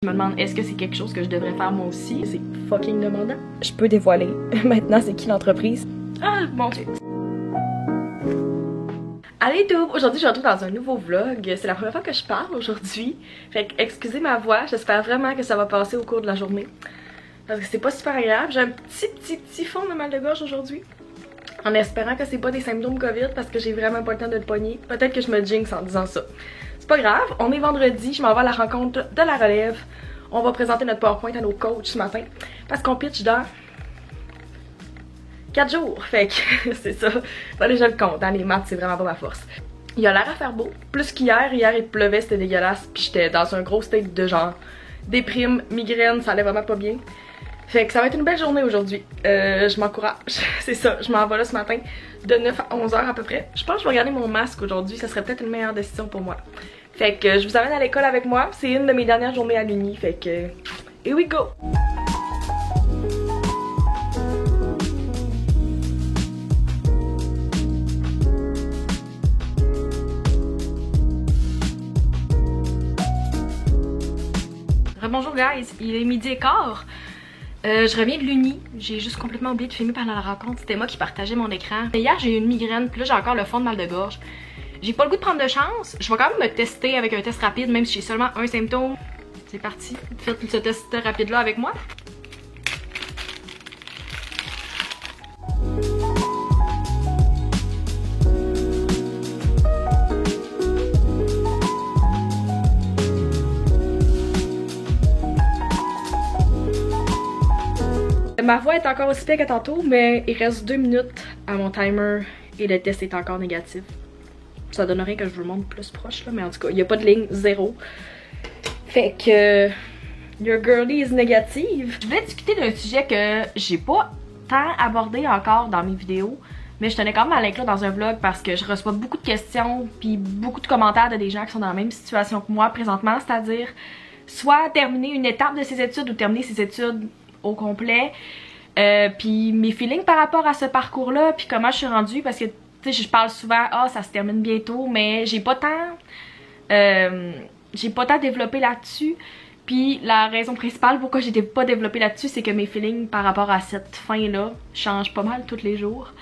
Je me demande, est-ce que c'est quelque chose que je devrais faire moi aussi? C'est fucking demandant. Je peux dévoiler. Maintenant, c'est qui l'entreprise? Ah, mon Dieu. Allez tout! Aujourd'hui, je me retrouve dans un nouveau vlog. C'est la première fois que je parle aujourd'hui. Fait que, excusez ma voix. J'espère vraiment que ça va passer au cours de la journée. Parce que c'est pas super agréable. J'ai un petit fond de mal de gorge aujourd'hui. En espérant que c'est pas des symptômes COVID parce que j'ai vraiment pas le temps de le pogner. Peut-être que je me jinx en disant ça. C'est pas grave, on est vendredi, je m'en vais à la rencontre de la relève. On va présenter notre PowerPoint à nos coachs ce matin. Parce qu'on pitch dans 4 jours. Fait que c'est ça. Allez, je le compte, hein, les maths c'est vraiment pas ma force. Il a l'air à faire beau. Plus qu'hier, hier il pleuvait, c'était dégueulasse. Puis j'étais dans un gros state de genre déprime, migraine, ça allait vraiment pas bien. Fait que ça va être une belle journée aujourd'hui. Je m'encourage. C'est ça, je m'en vais là ce matin de 9 à 11 h à peu près. Je pense que je vais regarder mon masque aujourd'hui, ça serait peut-être une meilleure décision pour moi. Fait que je vous amène à l'école avec moi. C'est une de mes dernières journées à l'uni. Fait que here we go! Bonjour guys, il est 12h15. Je reviens de l'uni, j'ai juste complètement oublié de filmer pendant la rencontre, c'était moi qui partageais mon écran. Hier j'ai eu une migraine, puis là j'ai encore le fond de mal de gorge. J'ai pas le goût de prendre de chance, je vais quand même me tester avec un test rapide, même si j'ai seulement un symptôme. C'est parti, faites ce test rapide là avec moi. Ma voix est encore aussi pire que tantôt, mais il reste 2 minutes à mon timer et le test est encore négatif. Ça donnerait que je vous le montre plus proche là, mais en tout cas, il n'y a pas de ligne, 0. Fait que your girlie is négative. Je voulais discuter d'un sujet que j'ai pas tant abordé encore dans mes vidéos, mais je tenais quand même à l'inclure dans un vlog parce que je reçois beaucoup de questions puis beaucoup de commentaires de des gens qui sont dans la même situation que moi présentement, c'est-à-dire soit terminer une étape de ses études ou terminer ses études au complet, puis mes feelings par rapport à ce parcours là, puis comment je suis rendue, parce que tu sais je parle souvent ça se termine bientôt, mais j'ai pas tant développé là-dessus. Puis la raison principale pourquoi j'étais pas développée là-dessus, c'est que mes feelings par rapport à cette fin là changent pas mal tous les jours.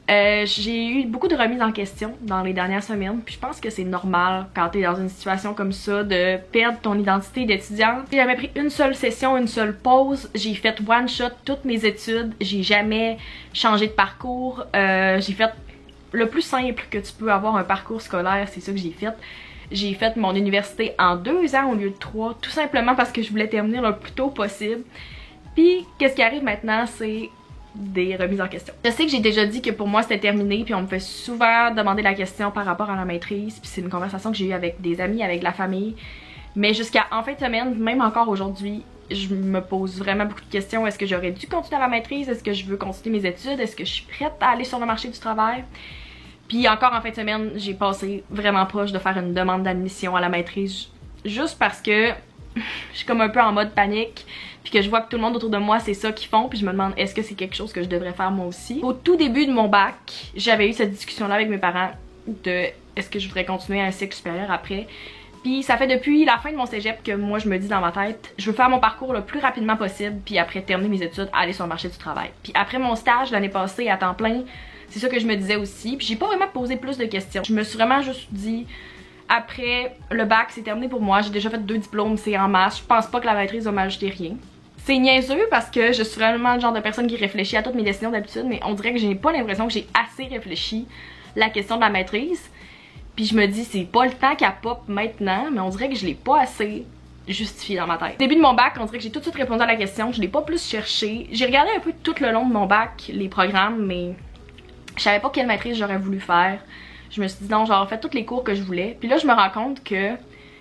J'ai eu beaucoup de remises en question dans les dernières semaines, puis je pense que c'est normal quand t'es dans une situation comme ça de perdre ton identité d'étudiante. J'ai jamais pris une seule session, une seule pause, j'ai fait one shot toutes mes études, j'ai jamais changé de parcours, j'ai fait le plus simple que tu peux avoir un parcours scolaire, c'est ça que j'ai fait. J'ai fait mon université en 2 ans au lieu de 3, tout simplement parce que je voulais terminer le plus tôt possible. Puis qu'est-ce qui arrive maintenant, c'est des remises en question. Je sais que j'ai déjà dit que pour moi c'était terminé, puis on me fait souvent demander la question par rapport à la maîtrise, puis c'est une conversation que j'ai eue avec des amis, avec la famille, mais jusqu'à en fin de semaine, même encore aujourd'hui, je me pose vraiment beaucoup de questions. Est-ce que j'aurais dû continuer à la maîtrise? Est-ce que je veux continuer mes études? Est-ce que je suis prête à aller sur le marché du travail? Puis encore en fin de semaine, j'ai passé vraiment proche de faire une demande d'admission à la maîtrise, juste parce que je suis comme un peu en mode panique, puis que je vois que tout le monde autour de moi c'est ça qu'ils font, puis je me demande est-ce que c'est quelque chose que je devrais faire moi aussi. Au tout début de mon bac, j'avais eu cette discussion là avec mes parents de est-ce que je voudrais continuer à un cycle supérieur après. Puis ça fait depuis la fin de mon cégep que moi je me dis dans ma tête, je veux faire mon parcours le plus rapidement possible, puis après terminer mes études, aller sur le marché du travail. Puis après mon stage l'année passée à temps plein, c'est ça que je me disais aussi, puis j'ai pas vraiment posé plus de questions. Je me suis vraiment juste dit après le bac c'est terminé pour moi, j'ai déjà fait 2 diplômes, c'est en masse, je pense pas que la maîtrise va m'ajouter rien. C'est niaiseux parce que je suis vraiment le genre de personne qui réfléchit à toutes mes décisions d'habitude, mais on dirait que j'ai pas l'impression que j'ai assez réfléchi la question de la maîtrise. Puis je me dis c'est pas le temps qu'elle pop maintenant, mais on dirait que je l'ai pas assez justifié dans ma tête. Au début de mon bac, on dirait que j'ai tout de suite répondu à la question, je l'ai pas plus cherché. J'ai regardé un peu tout le long de mon bac les programmes, mais je savais pas quelle maîtrise j'aurais voulu faire. Je me suis dit non, j'aurais fait tous les cours que je voulais. Puis là je me rends compte que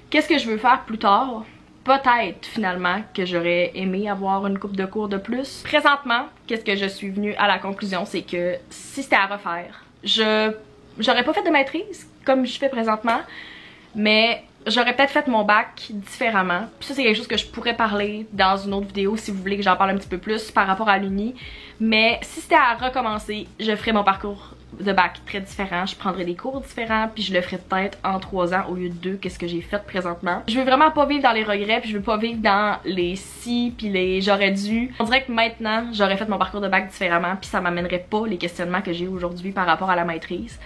qu'est-ce que je veux faire plus tard? Peut-être finalement que j'aurais aimé avoir une couple de cours de plus. Présentement, qu'est-ce que je suis venue à la conclusion, c'est que si c'était à refaire, j'aurais pas fait de maîtrise comme je fais présentement, mais j'aurais peut-être fait mon bac différemment. Puis ça c'est quelque chose que je pourrais parler dans une autre vidéo si vous voulez que j'en parle un petit peu plus par rapport à l'uni. Mais si c'était à recommencer, je ferais mon parcours de bac très différents, je prendrais des cours différents, puis je le ferais peut-être en 3 ans au lieu de 2, qu'est-ce que j'ai fait présentement. Je veux vraiment pas vivre dans les regrets, puis je veux pas vivre dans les si, puis les j'aurais dû. On dirait que maintenant, j'aurais fait mon parcours de bac différemment, puis ça m'amènerait pas les questionnements que j'ai aujourd'hui par rapport à la maîtrise.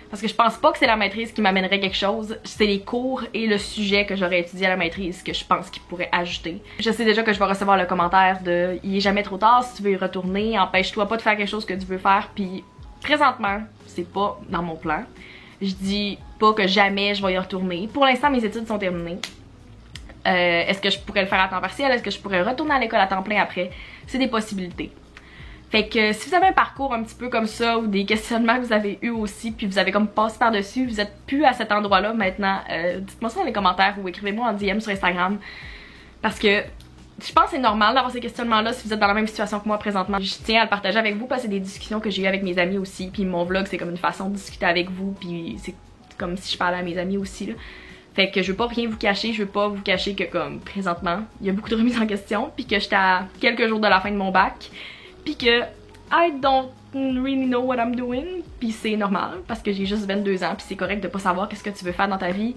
Parce que je pense pas que c'est la maîtrise qui m'amènerait quelque chose, c'est les cours et le sujet que j'aurais étudié à la maîtrise que je pense qu'ils pourraient ajouter. Je sais déjà que je vais recevoir le commentaire de « il est jamais trop tard si tu veux y retourner, empêche-toi pas de faire quelque chose que tu veux faire », puis présentement, c'est pas dans mon plan. Je dis pas que jamais je vais y retourner. Pour l'instant, mes études sont terminées. Est-ce que je pourrais le faire à temps partiel? Est-ce que je pourrais retourner à l'école à temps plein après? C'est des possibilités. Fait que si vous avez un parcours un petit peu comme ça ou des questionnements que vous avez eu aussi puis vous avez comme passé par-dessus, vous êtes plus à cet endroit-là maintenant, dites-moi ça dans les commentaires ou écrivez-moi en DM sur Instagram parce que je pense que c'est normal d'avoir ces questionnements-là si vous êtes dans la même situation que moi présentement. Je tiens à le partager avec vous parce que c'est des discussions que j'ai eues avec mes amis aussi puis mon vlog c'est comme une façon de discuter avec vous puis c'est comme si je parlais à mes amis aussi là. Fait que je veux pas rien vous cacher, je veux pas vous cacher que comme présentement il y a beaucoup de remises en question puis que j'étais à quelques jours de la fin de mon bac. Pis que I don't really know what I'm doing, pis c'est normal parce que j'ai juste 22 ans pis c'est correct de pas savoir qu'est-ce que tu veux faire dans ta vie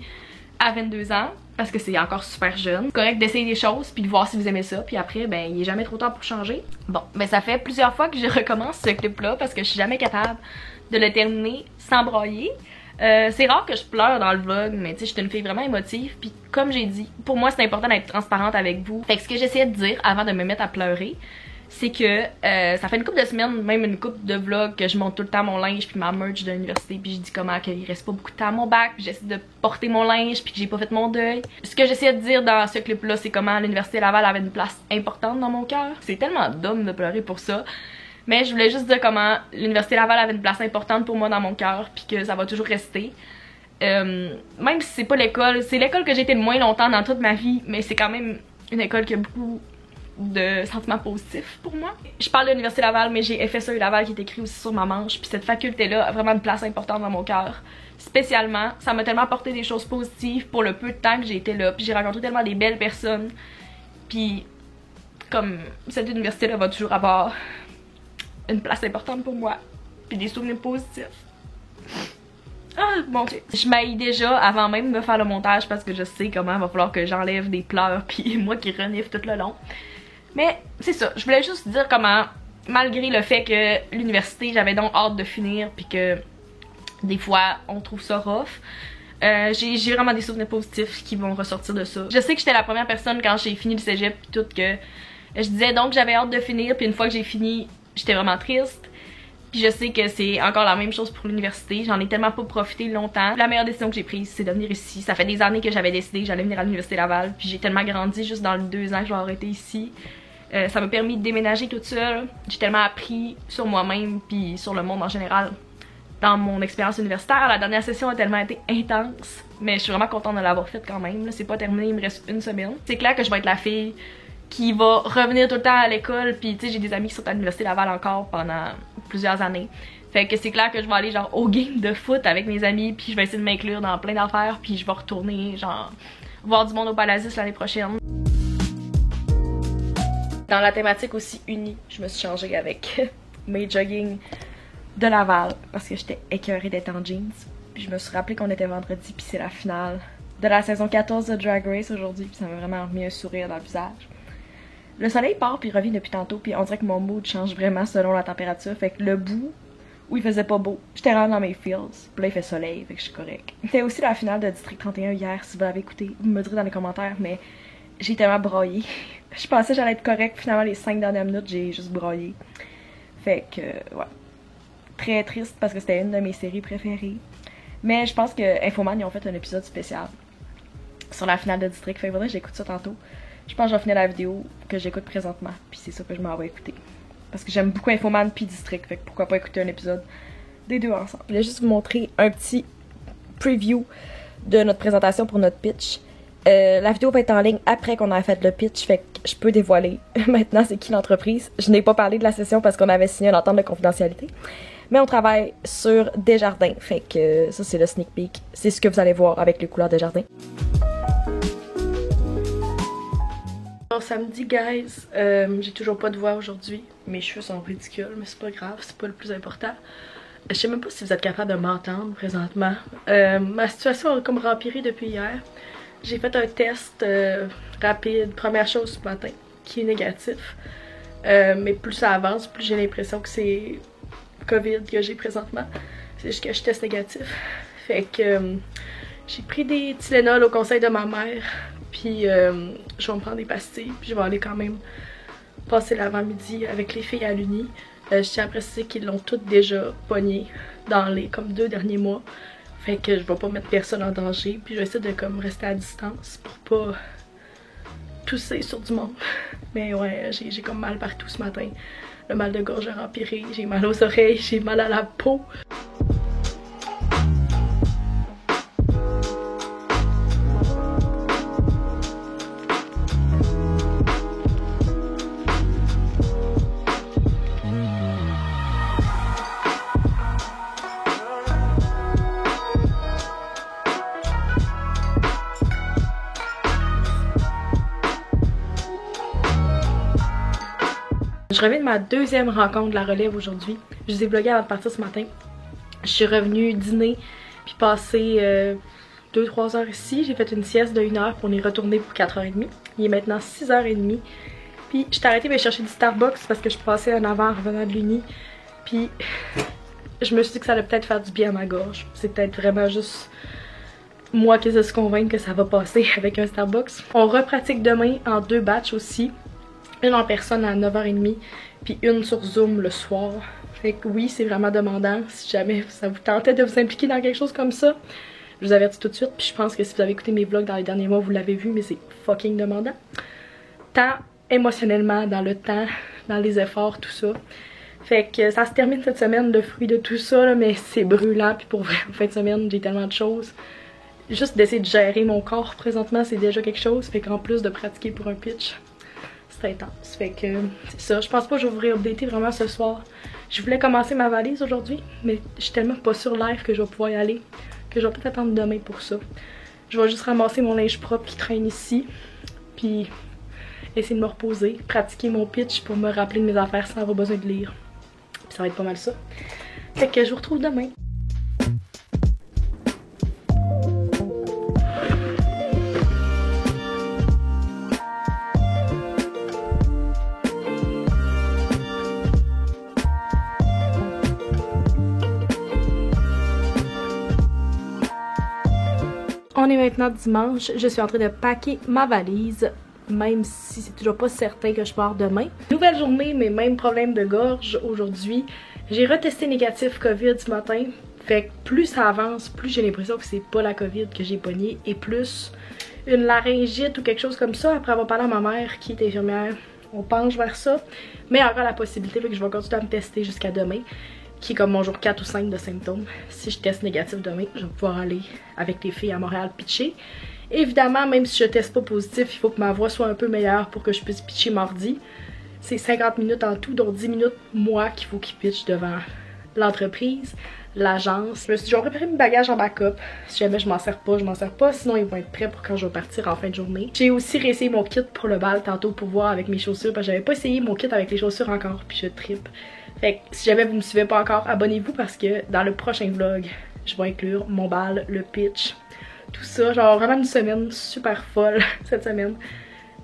à 22 ans parce que c'est encore super jeune. C'est correct d'essayer des choses puis de voir si vous aimez ça puis après ben il est jamais trop tard pour changer. Bon ben ça fait plusieurs fois que je recommence ce clip là parce que je suis jamais capable de le terminer sans brailler. C'est rare que je pleure dans le vlog, mais tu sais, je suis une fille vraiment émotive, puis comme j'ai dit, pour moi c'est important d'être transparente avec vous. Fait que ce que j'essayais de dire avant de me mettre à pleurer, c'est que ça fait une couple de semaines, même une couple de vlogs que je monte tout le temps mon linge puis ma merch de l'université puis je dis comment qu'il reste pas beaucoup de temps à mon bac puis j'essaie de porter mon linge puis que j'ai pas fait mon deuil. Ce que j'essayais de dire dans ce clip là c'est comment l'université Laval avait une place importante dans mon cœur. C'est tellement dumb de pleurer pour ça. Mais je voulais juste dire comment l'université Laval avait une place importante pour moi dans mon cœur puis que ça va toujours rester. Même si c'est pas l'école, c'est l'école que j'ai été le moins longtemps dans toute ma vie, mais c'est quand même une école qui a beaucoup de sentiments positifs pour moi. Je parle de l'université Laval, mais j'ai FSU Laval qui est écrit aussi sur ma manche, puis cette faculté-là a vraiment une place importante dans mon cœur. Spécialement, ça m'a tellement apporté des choses positives pour le peu de temps que j'ai été là, puis j'ai rencontré tellement des belles personnes, puis comme cette université-là va toujours avoir une place importante pour moi, puis des souvenirs positifs. Ah mon dieu. Je m'haïs déjà avant même de faire le montage parce que je sais comment il va falloir que j'enlève des pleurs puis moi qui renifle tout le long. Mais c'est ça, je voulais juste dire comment, malgré le fait que l'université j'avais donc hâte de finir puis que des fois on trouve ça rough, j'ai vraiment des souvenirs positifs qui vont ressortir de ça. Je sais que j'étais la première personne quand j'ai fini le cégep pis tout que je disais donc j'avais hâte de finir puis une fois que j'ai fini j'étais vraiment triste. Puis je sais que c'est encore la même chose pour l'université, j'en ai tellement pas profité longtemps. La meilleure décision que j'ai prise c'est de venir ici. Ça fait des années que j'avais décidé que j'allais venir à l'université Laval, puis j'ai tellement grandi juste dans les 2 ans que j'ai arrêté ici. Ça m'a permis de déménager toute seule. J'ai tellement appris sur moi-même puis sur le monde en général dans mon expérience universitaire. La dernière session a tellement été intense, mais je suis vraiment contente de l'avoir faite quand même. C'est pas terminé, il me reste une semaine. C'est clair que je vais être la fille qui va revenir tout le temps à l'école, puis tu sais j'ai des amis qui sont à l'université Laval encore pendant plusieurs années. Fait que c'est clair que je vais aller genre au game de foot avec mes amis, puis je vais essayer de m'inclure dans plein d'affaires, puis je vais retourner genre voir du monde au Palasis l'année prochaine. Dans la thématique aussi unie, je me suis changée avec mes jogging de Laval parce que j'étais écœurée d'être en jeans. Puis je me suis rappelé qu'on était vendredi puis c'est la finale de la saison 14 de Drag Race aujourd'hui, puis ça m'a vraiment remis un sourire dans le visage. Le soleil part puis revient depuis tantôt, puis on dirait que mon mood change vraiment selon la température. Fait que le bout où il faisait pas beau, j'étais vraiment dans mes feels. Puis là il fait soleil, fait que je suis correct. C'était aussi la finale de District 31 hier, si vous l'avez écouté, vous me direz dans les commentaires, mais j'ai tellement braillé. Je pensais que j'allais être correct, finalement les 5 dernières minutes j'ai juste braillé. Fait que ouais. Très triste parce que c'était une de mes séries préférées. Mais je pense que Infoman ils ont fait un épisode spécial sur la finale de District, fait que faudrait que j'écoute ça tantôt. Je pense que je vais finir la vidéo que j'écoute présentement, puis c'est ça que je m'en vais écouter. Parce que j'aime beaucoup Infoman puis District, fait que pourquoi pas écouter un épisode des deux ensemble. Je voulais juste vous montrer un petit preview de notre présentation pour notre pitch. La vidéo va être en ligne après qu'on ait fait le pitch, fait que je peux dévoiler maintenant c'est qui l'entreprise. Je n'ai pas parlé de la session parce qu'on avait signé une entente de confidentialité. Mais on travaille sur Desjardins, fait que ça c'est le sneak peek. C'est ce que vous allez voir avec les couleurs Desjardins. Bon samedi guys, j'ai toujours pas de voix aujourd'hui. Mes cheveux sont ridicules mais c'est pas grave, c'est pas le plus important. Je sais même pas si vous êtes capable de m'entendre présentement. Ma situation a comme empiré depuis hier. J'ai fait un test rapide, première chose ce matin, qui est négatif. Mais plus ça avance, plus j'ai l'impression que c'est COVID que j'ai présentement. C'est juste que je teste négatif. Fait que j'ai pris des Tylenol au conseil de ma mère. Puis je vais me prendre des pastilles. Puis je vais aller quand même passer l'avant-midi avec les filles à l'uni. Je tiens à préciser qu'ils l'ont toutes déjà pogné dans les comme 2 derniers mois. Fait que je vais pas mettre personne en danger. Puis je vais essayer de comme rester à distance pour pas tousser sur du monde. Mais ouais, j'ai comme mal partout ce matin. Le mal de gorge a empiré, j'ai mal aux oreilles, j'ai mal à la peau. Je reviens de ma deuxième rencontre de la relève aujourd'hui. Je vous ai vlogué avant de partir ce matin. Je suis revenue dîner puis passer 2-3 heures ici. J'ai fait une sieste de 1 heure pour y retourner pour 4h30. Il est maintenant 6h30. Puis je suis arrêtée de chercher du Starbucks parce que je passais un avant en revenant de l'uni. Puis je me suis dit que ça allait peut-être faire du bien à ma gorge. C'est peut-être vraiment juste moi qui se convaincre que ça va passer avec un Starbucks. On repratique demain en 2 batchs aussi. Une en personne à 9h30, puis une sur Zoom le soir. Fait que oui, c'est vraiment demandant. Si jamais ça vous tentait de vous impliquer dans quelque chose comme ça, je vous avertis tout de suite. Puis je pense que si vous avez écouté mes vlogs dans les derniers mois, vous l'avez vu, mais c'est fucking demandant. Tant émotionnellement, dans le temps, dans les efforts, tout ça. Fait que ça se termine cette semaine, le fruit de tout ça, là, mais c'est brûlant. Puis pour vrai, en fin de semaine, j'ai tellement de choses. Juste d'essayer de gérer mon corps présentement, c'est déjà quelque chose. Fait qu'en plus de pratiquer pour un pitch, c'est intense. Fait que c'est ça. Je pense pas que je vais vous updater vraiment ce soir. Je voulais commencer ma valise aujourd'hui, mais je suis tellement pas sur live que je vais pouvoir y aller que je vais peut-être attendre demain pour ça. Je vais juste ramasser mon linge propre qui traîne ici, puis essayer de me reposer, pratiquer mon pitch pour me rappeler de mes affaires sans avoir besoin de lire. Puis ça va être pas mal ça. Fait que je vous retrouve demain. On est maintenant dimanche, je suis en train de packer ma valise, même si c'est toujours pas certain que je pars demain. Nouvelle journée, mais même problème de gorge aujourd'hui. J'ai retesté négatif COVID ce matin, fait que plus ça avance, plus j'ai l'impression que c'est pas la COVID que j'ai pognée, et plus une laryngite ou quelque chose comme ça, après avoir parlé à ma mère qui est infirmière. On penche vers ça, mais encore la possibilité, fait que je vais continuer à me tester jusqu'à demain, qui est comme mon jour 4 ou 5 de symptômes. Si je teste négatif demain, je vais pouvoir aller avec les filles à Montréal pitcher. Évidemment, même si je teste pas positif, il faut que ma voix soit un peu meilleure pour que je puisse pitcher mardi. C'est 50 minutes en tout, donc 10 minutes moi qu'il faut qu'il pitch devant l'entreprise, l'agence. Je me suis dit, je vais préparer mes bagages en backup. Si jamais je m'en sers pas, je m'en sers pas. Sinon, ils vont être prêts pour quand je vais partir en fin de journée. J'ai aussi réessayé mon kit pour le bal tantôt pour voir avec mes chaussures, parce que j'avais pas essayé mon kit avec les chaussures encore, puis je trippe. Fait que si jamais vous me suivez pas encore, abonnez-vous parce que dans le prochain vlog, je vais inclure mon bal, le pitch, tout ça. Genre vraiment une semaine super folle cette semaine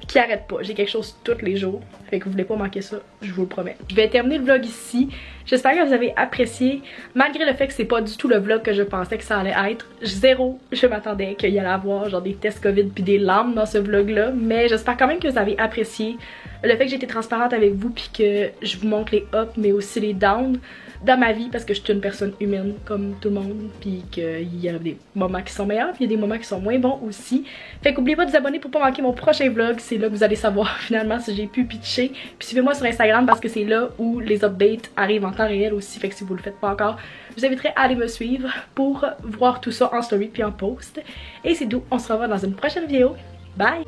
qui arrête pas. J'ai quelque chose tous les jours. Fait que vous voulez pas manquer ça, je vous le promets. Je vais terminer le vlog ici. J'espère que vous avez apprécié, malgré le fait que c'est pas du tout le vlog que je pensais que ça allait être. Zéro, je m'attendais qu'il y allait avoir genre des tests COVID puis des larmes dans ce vlog-là. Mais j'espère quand même que vous avez apprécié le fait que j'ai été transparente avec vous puis que je vous montre les ups mais aussi les downs dans ma vie parce que je suis une personne humaine comme tout le monde puis qu'il y a des moments qui sont meilleurs puis il y a des moments qui sont moins bons aussi. Fait qu'oubliez pas de vous abonner pour pas manquer mon prochain vlog, c'est là que vous allez savoir finalement si j'ai pu pitcher. Puis suivez-moi sur Instagram parce que c'est là où les updates arrivent en temps réel aussi, fait que si vous le faites pas encore, je vous inviterai à aller me suivre pour voir tout ça en story puis en post. Et c'est tout, on se revoit dans une prochaine vidéo. Bye!